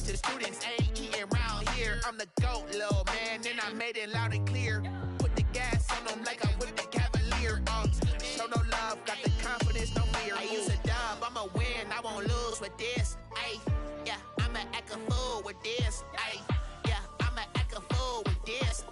to the students, ain't eating around here. I'm the GOAT, little man, and I made it loud and clear. Put the gas on them like I'm with the Cavalier. Show no love, got the confidence, no fear. I use a dub, I'ma win, I won't lose with this. Ay, yeah, I'ma act a fool with this. Ay, yeah, I'ma act a fool with this.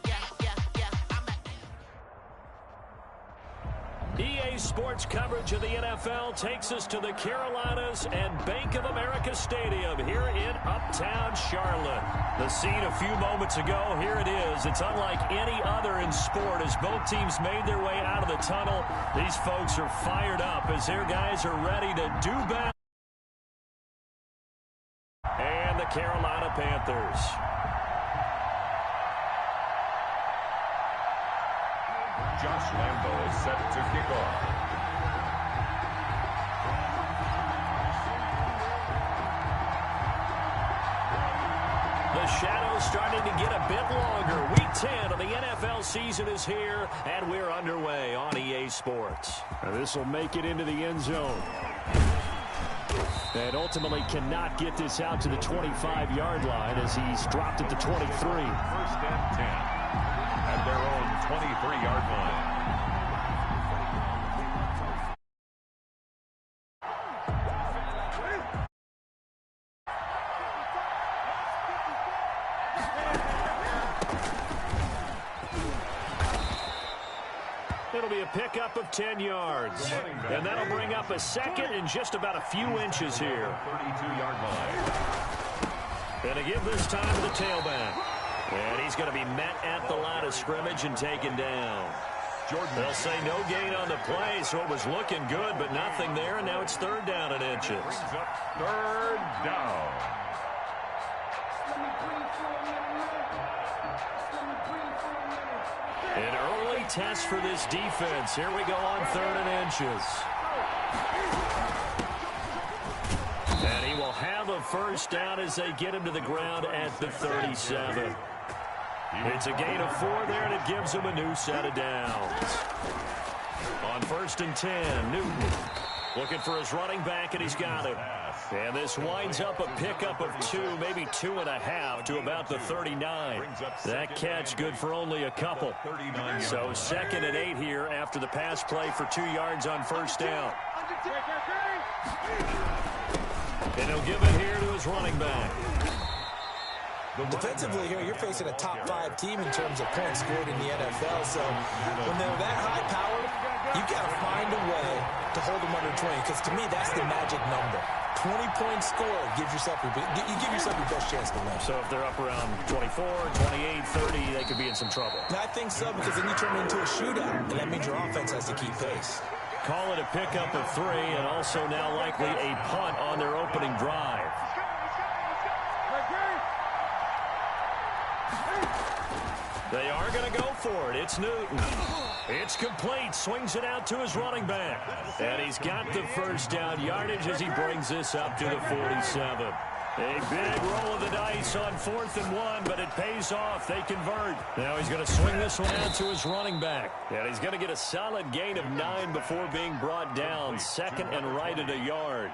EA Sports coverage of the NFL takes us to the Carolinas and Bank of America Stadium here in Uptown Charlotte. The scene a few moments ago, here it is. It's unlike any other in sport as both teams made their way out of the tunnel. These folks are fired up as their guys are ready to do battle. And the Carolina Panthers. Josh Lambo is set to kick off. The shadow's starting to get a bit longer. Week 10 of the NFL season is here, and we're underway on EA Sports. This will make it into the end zone. And ultimately cannot get this out to the 25-yard line as he's dropped at the 23. First and 10 at their own 23-yard line. It'll be a pickup of 10 yards. And that'll bring up a second in just about a few inches here. 32-yard line. And to give this time to the tailback. And he's going to be met at the line of scrimmage and taken down. They'll say no gain on the play, so it was looking good, but nothing there, and now it's third down and inches. Third down. An early test for this defense. Here we go on third and inches. And he will have a first down as they get him to the ground at the 37. It's a gain of 4 there, and it gives him a new set of downs. On first and 10, Newton looking for his running back, and he's got him. And this winds up a pickup of 2, maybe 2.5 to about the 39. That catch good for only a couple. So second and 8 here after the pass play for 2 yards on first down. And he'll give it here to his running back. Defensively here, you're facing a top-5 team in terms of points scored in the NFL. So when they're that high-powered, you've got to find a way to hold them under 20, because to me, that's the magic number. 20-point score gives yourself you give yourself your best chance to win. So if they're up around 24, 28, 30, they could be in some trouble. And I think so, because then you turn it into a shootout, and that means your offense has to keep pace. Call it a pickup of 3, and also now likely a punt on their opening drive. They are going to go for it. It's Newton. It's complete. Swings it out to his running back. And he's got the first down yardage as he brings this up to the 47. A big roll of the dice on 4th and 1, but it pays off. They convert. Now he's going to swing this one out to his running back. And he's going to get a solid gain of 9 before being brought down. Second and right at a yard.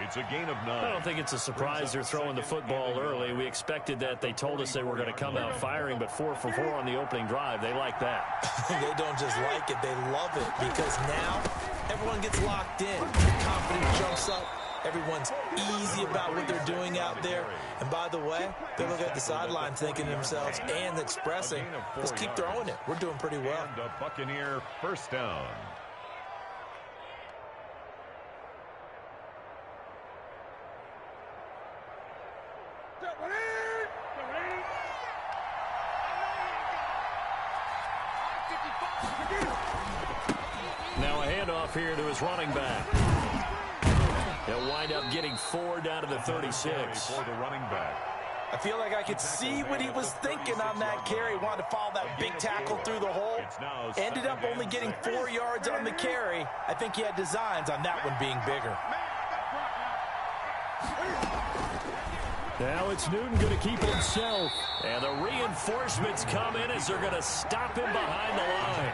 It's a gain of 9. I don't think it's a surprise they're throwing the football early. We expected that. They told us they were going to come out firing, but 4 for 4 on the opening drive. They like that. They don't just like it. They love it, because now everyone gets locked in. Confidence jumps up. Everyone's easy about what they're doing out there. And by the way, they look at the sideline thinking to themselves and expressing, let's keep throwing it. We're doing pretty well. And a Buccaneer first down. Now a handoff here to his running back. He'll wind up getting 4 down to the 36. For the running back. I feel like I could see what he was thinking on that carry. Wanted to follow that big tackle through the hole. Ended up only getting 4 yards on the carry. I think he had designs on that one being bigger. Now it's Newton going to keep it himself. And the reinforcements come in as they're going to stop him behind the line.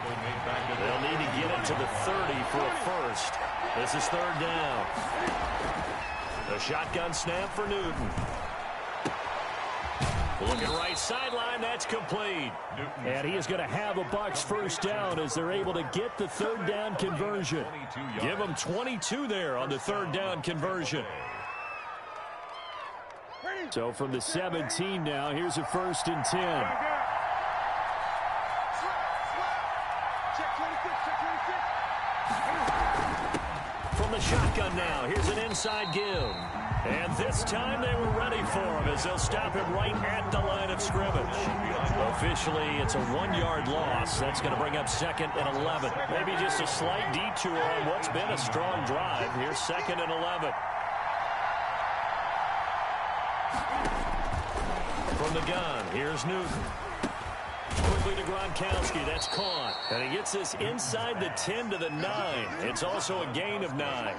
They'll need to get it to the 30 for a first. This is third down. The shotgun snap for Newton. Looking right sideline, that's complete. And he is going to have a Bucs first down as they're able to get the third down conversion. Give them 22 there on the third down conversion. So from the 17 now, here's a 1st and 10. From the shotgun now, here's an inside give. And this time they were ready for him as they'll stop him right at the line of scrimmage. Officially, it's a 1-yard loss. That's going to bring up 2nd and 11. Maybe just a slight detour on what's been a strong drive. Here's 2nd and 11. From the gun, here's Newton. Quickly to Gronkowski, that's caught. And he gets this inside the 10 to the 9. It's also a gain of 9.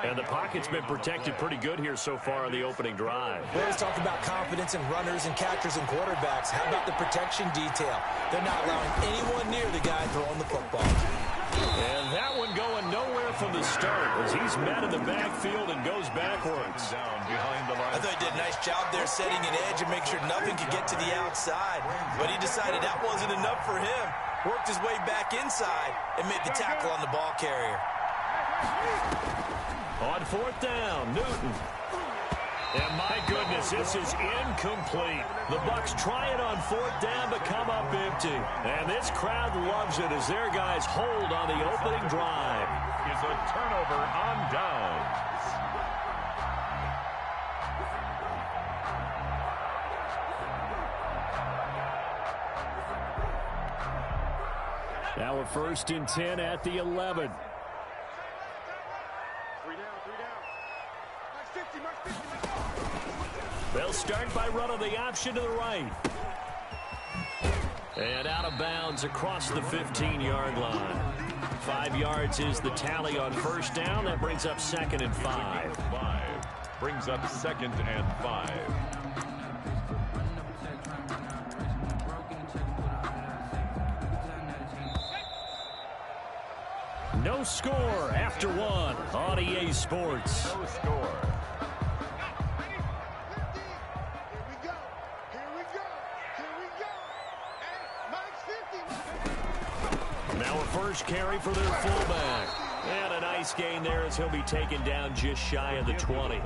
And the pocket's been protected pretty good here so far on the opening drive. We always talk about confidence in runners and catchers and quarterbacks. How about the protection detail? They're not allowing anyone near the guy throwing the football. And that one going nowhere from the start as he's met in the backfield and goes backwards. I thought he did a nice job there setting an edge and make sure nothing could get to the outside. But he decided that wasn't enough for him. Worked his way back inside and made the tackle on the ball carrier. On 4th down, Newton. And my goodness, this is incomplete. The Bucs try it on 4th down but come up empty. And this crowd loves it as their guys hold on the opening drive. Is a turnover on downs. Now a 1st and 10 at the 11. They'll start by running the option to the right. And out of bounds across the 15-yard line. 5 yards is the tally on 1st down. That brings up 2nd and 5. Brings up 2nd and 5. No score after 1 on EA Sports. No score. Now a first carry for their fullback. And a nice gain there as he'll be taken down just shy of the 20.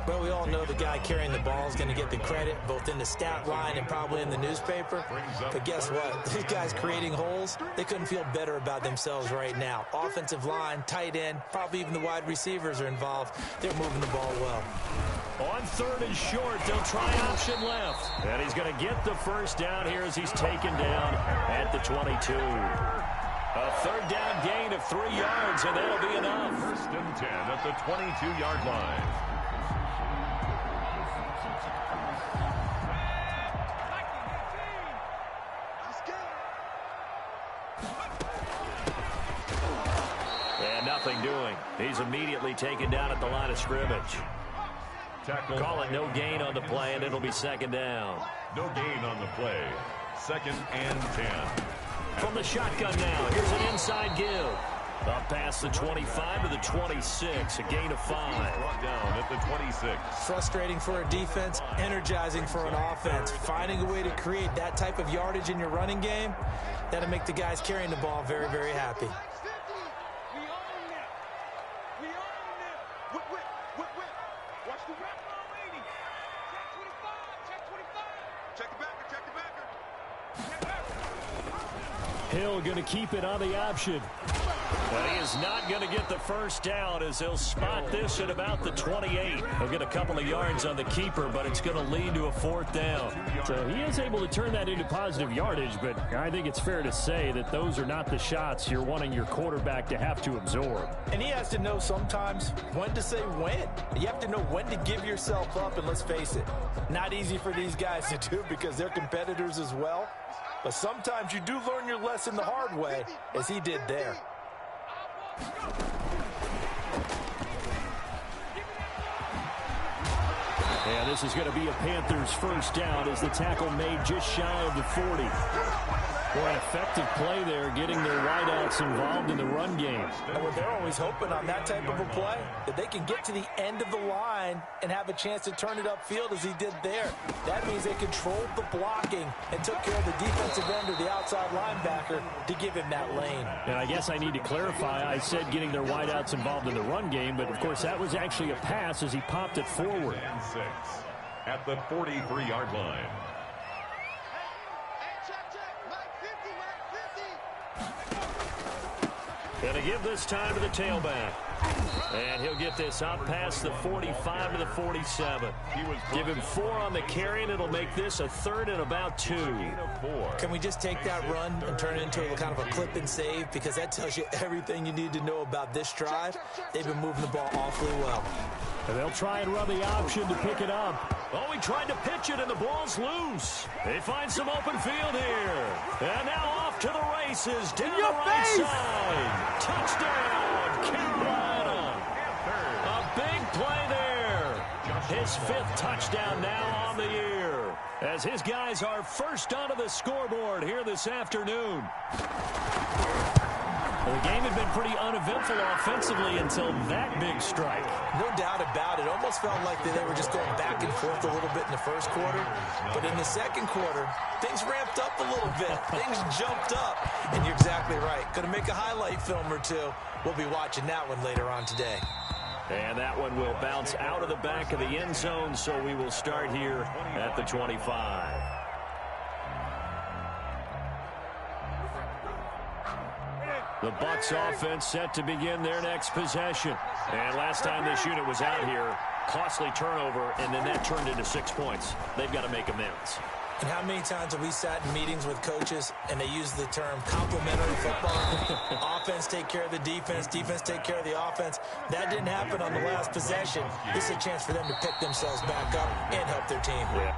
Well, we all know the guy carrying the ball is going to get the credit, both in the stat line and probably in the newspaper. But guess what? These guys creating holes, they couldn't feel better about themselves right now. Offensive line, tight end, probably even the wide receivers are involved. They're moving the ball well. On 3rd and short, they'll try option left. And he's going to get the first down here as he's taken down at the 22. A 3rd down gain of 3 yards, and that'll be enough. 1st and 10 at the 22-yard line. And nothing doing. He's immediately taken down at the line of scrimmage. Tackle. Call it no gain on the play, and it'll be 2nd down. No gain on the play. 2nd and 10. From the shotgun now, here's an inside give. Up past the 25 to the 26, a gain of 5. Brought down at the 26. Frustrating for a defense, energizing for an offense. Finding a way to create that type of yardage in your running game, that'll make the guys carrying the ball very, very happy. Hill going to keep it on the option. But he is not going to get the first down as they'll spot this at about the 28. He'll get a couple of yards on the keeper, but it's going to lead to a 4th down. So he is able to turn that into positive yardage, but I think it's fair to say that those are not the shots you're wanting your quarterback to have to absorb. And he has to know sometimes when to say when. You have to know when to give yourself up, and let's face it, not easy for these guys to do because they're competitors as well. But sometimes you do learn your lesson the hard way, as he did there. And this is going to be a Panthers first down as the tackle made just shy of the 40. Boy, an effective play there, getting their wideouts involved in the run game. And what they're always hoping on that type of a play, that they can get to the end of the line and have a chance to turn it upfield as he did there. That means they controlled the blocking and took care of the defensive end or the outside linebacker to give him that lane. And I guess I need to clarify, I said getting their wideouts involved in the run game, but of course that was actually a pass as he popped it forward. And 6 at the 43-yard line. Going to give this time to the tailback. And he'll get this out past the 45 to the 47. Give him 4 on the carry, and it'll make this a 3rd and about 2. Can we just take that run and turn it into a kind of a clip and save? Because that tells you everything you need to know about this drive. They've been moving the ball awfully well. And they'll try and run the option to pick it up. Oh, he tried to pitch it, and the ball's loose. They find some open field here. And now off to the races down the right side. Touchdown, Carolina. A big play there. His 5th touchdown now on the year. As his guys are first onto the scoreboard here this afternoon. Well, the game had been pretty uneventful offensively until that big strike. No doubt about it. Almost felt like they were just going back and forth a little bit in the first quarter. But in the second quarter, things ramped up a little bit. Things jumped up. And you're exactly right. Going to make a highlight film or two. We'll be watching that one later on today. And that one will bounce out of the back of the end zone, so we will start here at the 25. The Bucs offense set to begin their next possession. And last time this unit was out here, costly turnover, and then that turned into 6 points. They've got to make amends. And how many times have we sat in meetings with coaches and they use the term complementary football? Offense take care of the defense, defense take care of the offense. That didn't happen on the last possession. This is a chance for them to pick themselves back up and help their team. Yeah.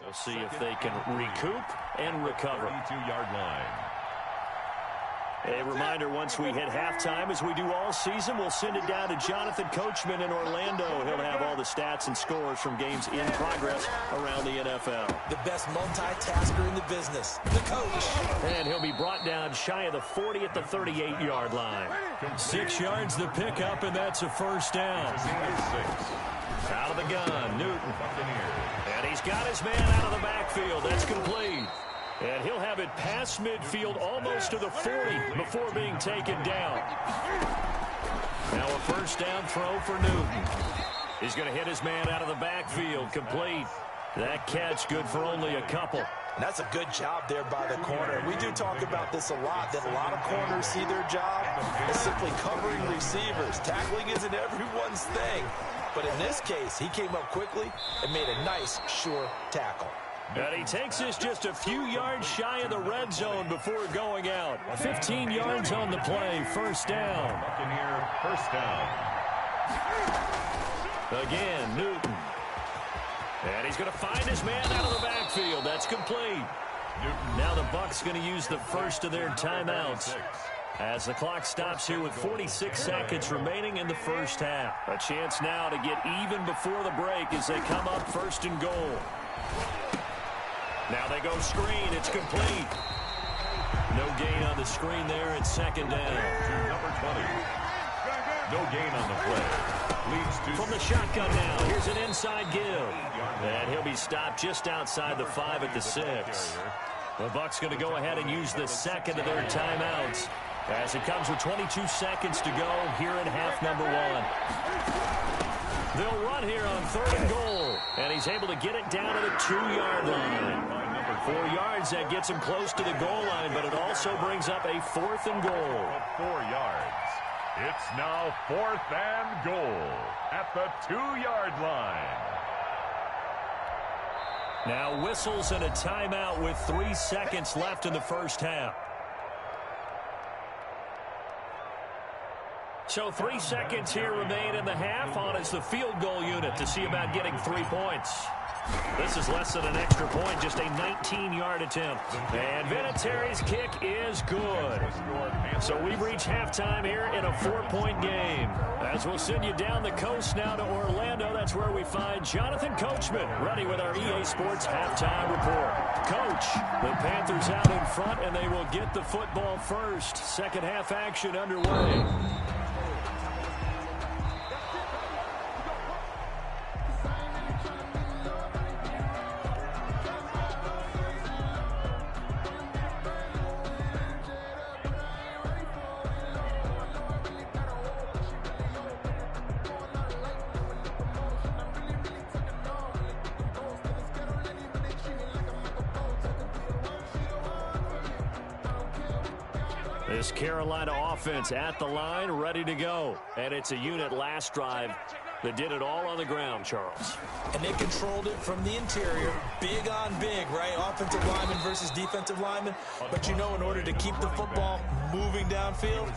We'll see if they can recoup and recover. 32-yard line. A reminder, once we hit halftime, as we do all season, we'll send it down to Jonathan Coachman in Orlando. He'll have all the stats and scores from games in progress around the NFL. The best multitasker in the business, the coach. And he'll be brought down shy of the 40 at the 38-yard line. 6 yards the pickup, and that's a first down. Out of the gun, Newton. And he's got his man out of the backfield. That's complete. And he'll have it past midfield almost to the 40 before being taken down. Now a first down throw for Newton. He's going to hit his man out of the backfield. Complete. That catch good for only a couple. And that's a good job there by the corner. We do talk about this a lot, that a lot of corners see their job as simply covering receivers. Tackling isn't everyone's thing. But in this case, he came up quickly and made a nice, sure tackle. And he takes this just a few yards shy of the red zone before going out. 15 yards on the play, first down. Buccaneer, first down. Again, Newton. And he's going to find his man out of the backfield. That's complete. Now the Bucs going to use the first of their timeouts as the clock stops here with 46 seconds remaining in the first half. A chance now to get even before the break as they come up first and goal. Now they go screen. It's complete. No gain on the screen there. It's second down. To number 20. No gain on the play. Leads to from the shotgun now. Here's an inside give. And he'll be stopped just outside the 5 at the 6. The Bucs going to go ahead and use the second of their timeouts as it comes with 22 seconds to go here in half number 1. They'll run here on 3rd and goal. And he's able to get it down to the 2-yard line. 4 yards, that gets him close to the goal line, but it also brings up a 4th and goal. 4 yards. It's now 4th and goal at the 2-yard line. Now whistles and a timeout with 3 seconds left in the first half. So 3 seconds here remain in the half. On is the field goal unit to see about getting 3 points. This is less than an extra point, just a 19-yard attempt. And Vinatieri's kick is good. So we've reached halftime here in a 4-point game. As we'll send you down the coast now to Orlando, that's where we find Jonathan Coachman, ready with our EA Sports halftime report. Coach, the Panthers out in front, and they will get the football first. Second half action underway. This Carolina offense at the line, ready to go. And it's a unit last drive that did it all on the ground, Charles. And they controlled it from the interior. Big on big, right? Offensive lineman versus defensive lineman. But you know, in order to keep the football moving downfield,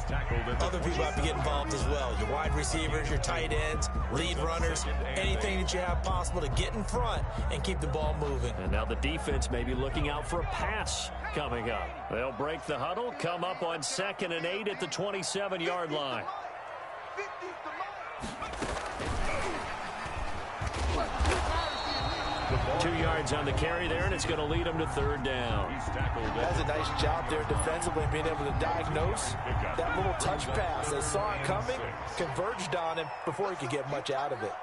other people have to get involved as well. Your wide receivers, your tight ends, lead runners, anything that you have possible to get in front and keep the ball moving. And now the defense may be looking out for a pass coming up. They'll break the huddle, come up on 2nd and 8 at the 27-yard line. Two yards on the carry there, and it's going to lead him to 3rd down. That's a nice job there defensively, being able to diagnose that little touch pass. They saw it coming, converged on him before he could get much out of it.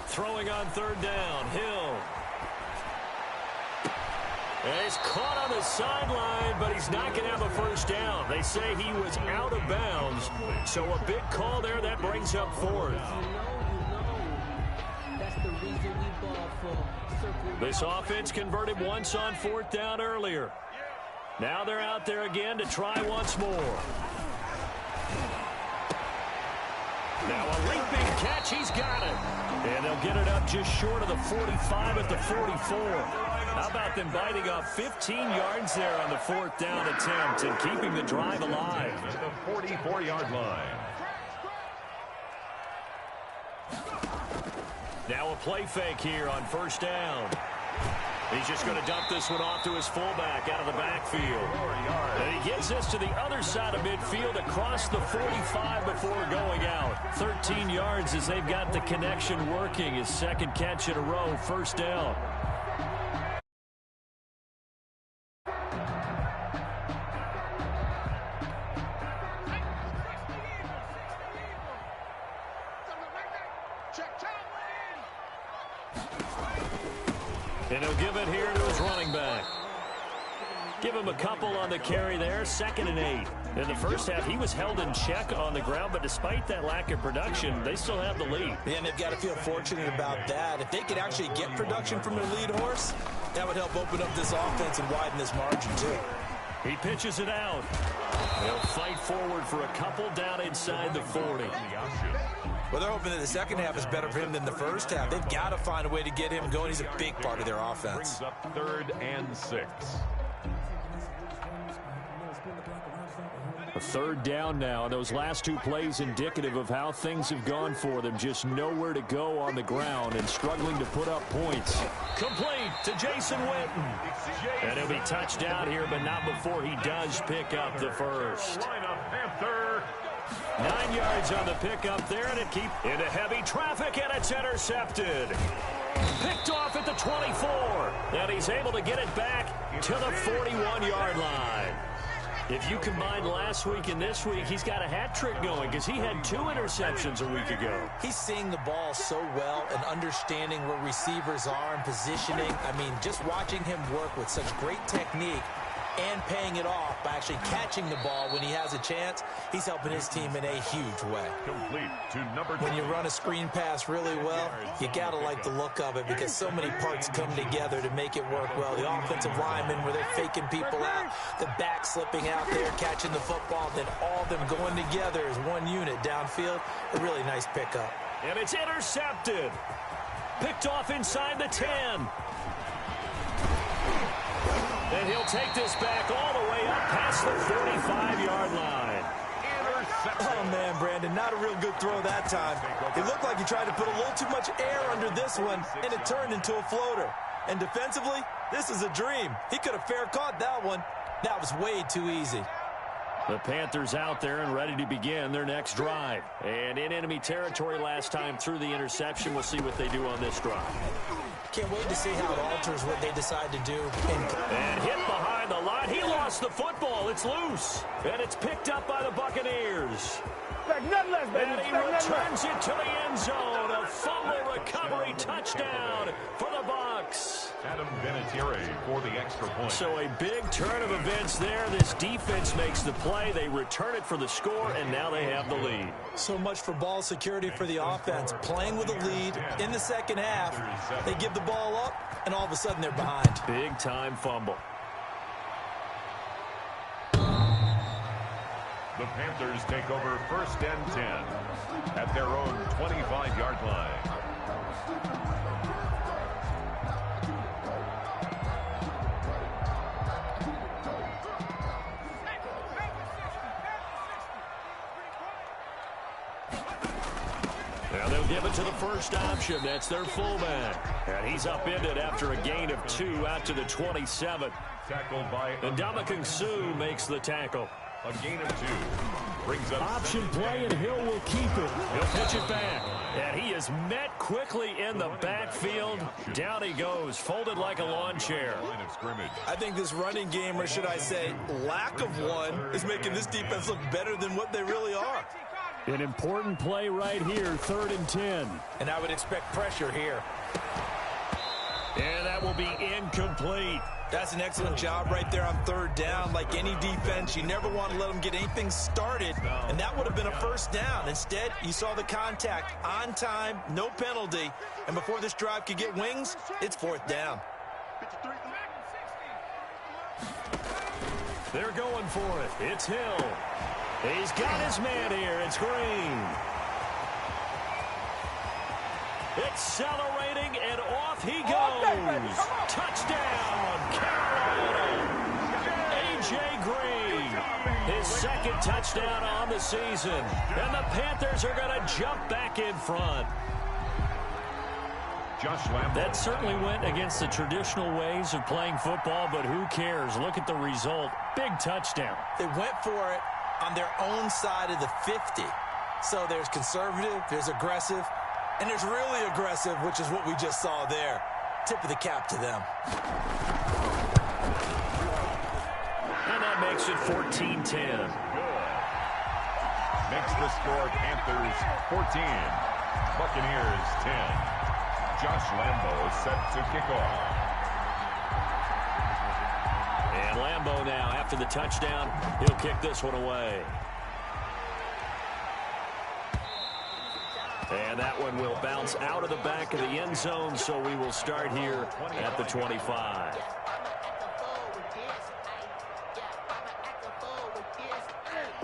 Throwing on 3rd down, Hill. And he's caught on the sideline, but he's not going to have a first down. They say he was out of bounds, so a big call there that brings up 4th. This offense converted once on 4th down earlier. Now they're out there again to try once more. Now a leaping catch, he's got it. And they'll get it up just short of the 45 at the 44. How about them biting off 15 yards there on the 4th down attempt and keeping the drive alive? The 44-yard line. Now a play fake here on 1st down. He's just going to dump this one off to his fullback out of the backfield. And he gets this to the other side of midfield across the 45 before going out. 13 yards as they've got the connection working. His 2nd catch in a row, 1st down. And he'll give it here to his running back. Give him a couple on the carry there, 2nd and 8. In the first half, he was held in check on the ground, but despite that lack of production, they still have the lead. Yeah, and they've got to feel fortunate about that. If they could actually get production from their lead horse, that would help open up this offense and widen this margin, too. He pitches it out. They'll fight forward for a couple down inside the 40. Well, they're hoping that the second half is better for him than the first half. They've got to find a way to get him going. He's a big part of their offense. Brings up 3rd and 6. A 3rd down now, and those last 2 plays indicative of how things have gone for them. Just nowhere to go on the ground and struggling to put up points. Complete to Jason Witten. And he'll be touched down here, but not before he does pick up the first. 9 yards on the pickup there, and it keeps into heavy traffic, and it's intercepted. Picked off at the 24, and he's able to get it back to the 41-yard line. If you combine last week and this week, he's got a hat trick going because he had 2 interceptions a week ago. He's seeing the ball so well and understanding where receivers are and positioning. I mean, just watching him work with such great technique and paying it off by actually catching the ball when he has a chance, he's helping his team in a huge way. Complete to number 2. When you run a screen pass really well, you got to like the look of it because so many parts come together to make it work well. The offensive linemen where they're faking people out, the back slipping out there, catching the football, then all of them going together as one unit downfield. A really nice pickup. And it's intercepted. Picked off inside the 10. And he'll take this back all the way up past the 45-yard line. Oh, man, Brandon, not a real good throw that time. It looked like he tried to put a little too much air under this one, and it turned into a floater. And defensively, this is a dream. He could have fair caught that one. That was way too easy. The Panthers out there and ready to begin their next drive. And in enemy territory last time through the interception. We'll see what they do on this drive. Can't wait to see how it alters what they decide to do. And hit behind the line. He lost the football. It's loose. And it's picked up by the Buccaneers. And he returns it to the end zone. A fumble recovery touchdown for the Bucs. Adam Vinatieri for the extra point. So a big turn of events there. This defense makes the play. They return it for the score, and now they have the lead. So much for ball security for the offense. Playing with a lead in the second half. They give the ball up, and all of a sudden they're behind. Big-time fumble. The Panthers take over 1st and 10 at their own 25-yard line. Now they'll give it to the first option. That's their fullback. And he's upended after a gain of 2 out to the 27. Tackled by Ndamukong Suh makes the tackle. a gain of 2. Brings up Option play, and Hill will keep it. He'll pitch it back. And he is met quickly in the backfield. Down he goes, folded like a lawn chair. line of scrimmage. I think this running game, or should I say lack of one, is making this defense look better than what they really are. An important play right here, 3rd and 10. And I would expect pressure here. And that will be incomplete. That's an excellent job right there on 3rd down. Like any defense, you never want to let them get anything started, and that would have been a first down. Instead, you saw the contact on time, no penalty, and before this drive could get wings, it's 4th down. They're going for it. It's Hill. He's got his man here. It's Green. Accelerating, and off he goes. Touchdown, Carolina. A.J. Green, his 2nd touchdown on the season. And the Panthers are going to jump back in front. Josh Lambo. That certainly went against the traditional ways of playing football, but who cares? Look at the result. Big touchdown. They went for it on their own side of the 50. So there's conservative, there's aggressive, and there's really aggressive, which is what we just saw there. Tip of the cap to them. And that makes it 14-10. Good. Makes the score Panthers 14. Buccaneers 10. Josh Lambo is set to kick off. And Lambo now, after the touchdown, he'll kick this one away. And that one will bounce out of the back of the end zone, so we will start here at the 25.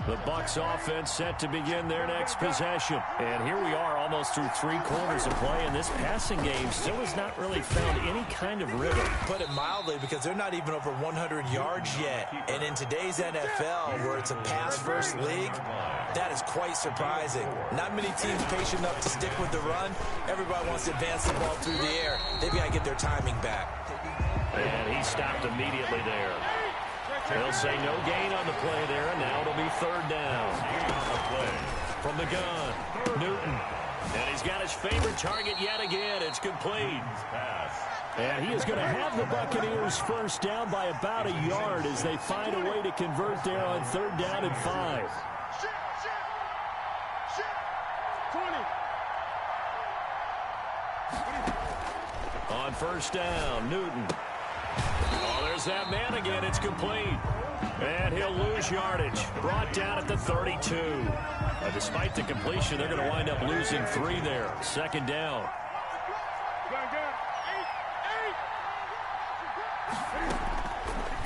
The Bucs offense set to begin their next possession. And here we are almost through 3 quarters of play, and this passing game still has not really found any kind of rhythm. Put it mildly, because they're not even over 100 yards yet. And in today's NFL, where it's a pass-first league, that is quite surprising. Not many teams patient enough to stick with the run. Everybody wants to advance the ball through the air. They've got to get their timing back. And he stopped immediately there. They'll say no gain on the play there, and now it'll be 3rd down. A play from the gun, Newton. And he's got his favorite target yet again. It's complete. And he is going to have the Buccaneers first down by about a yard as they find a way to convert there on 3rd down and 5. On 1st down, Newton. Oh, there's that man again. It's complete. And he'll lose yardage. Brought down at the 32. Despite the completion, they're going to wind up losing 3 there. 2nd down.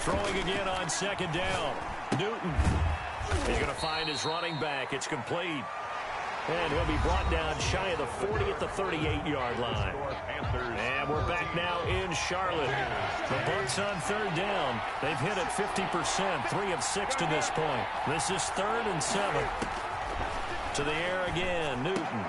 Throwing again on 2nd down. Newton. He's going to find his running back. It's complete. And he'll be brought down shy of the 40 at the 38-yard line. And we're back now in Charlotte. The Bucs on third down. They've hit it 50%, 3 of 6 to this point. This is 3rd and 7. To the air again, Newton.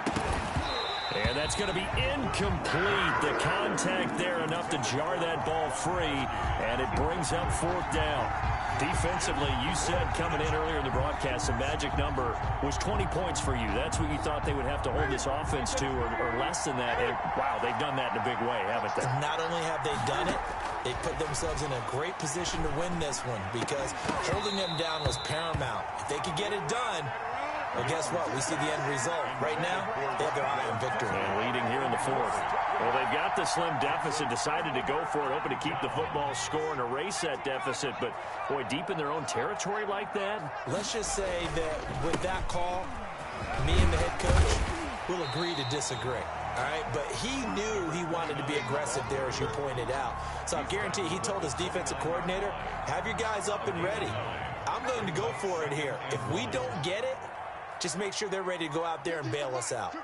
And that's going to be incomplete. The contact there enough to jar that ball free, and it brings up 4th down. Defensively, you said coming in earlier in the broadcast, the magic number was 20 points for you. That's what you thought they would have to hold this offense to, or less than that. And, wow, they've done that in a big way, haven't they? Not only have they done it, they put themselves in a great position to win this one because holding them down was paramount. If they could get it done, well, guess what? We see the end result. Right now, they have their eye on victory. And leading here in the 4th. Well, they've got the slim deficit, decided to go for it, hoping to keep the football score and erase that deficit. But, boy, deep in their own territory like that? Let's just say that with that call, me and the head coach will agree to disagree. All right, but he knew he wanted to be aggressive there, as you pointed out. So I guarantee he told his defensive coordinator, have your guys up and ready. I'm going to go for it here. If we don't get it, just make sure they're ready to go out there and bail us out.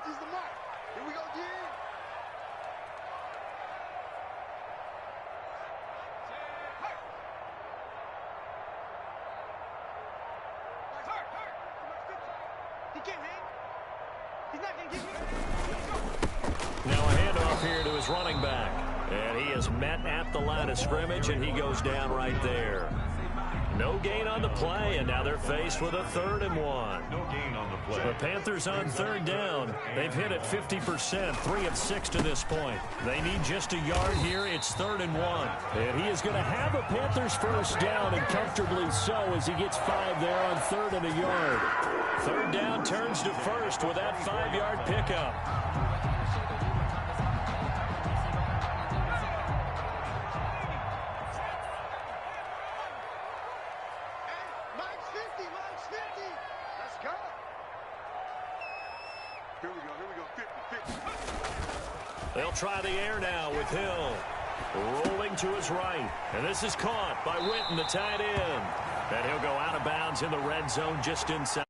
Now a handoff here to his running back. And he is met at the line of scrimmage, and he goes down right there. No gain on the play, and now they're faced with a 3rd and 1. No gain on the play. The Panthers on third down. They've hit it 50%, 3 of 6 to this point. They need just a yard here. It's 3rd and 1. And he is going to have a Panthers first down, and comfortably so, as he gets 5 there on 3rd and a yard. 3rd down turns to 1st with that 5-yard pickup. They'll try the air now with Hill. Rolling to his right. And this is caught by Witten, the tight end. And he'll go out of bounds in the red zone just inside.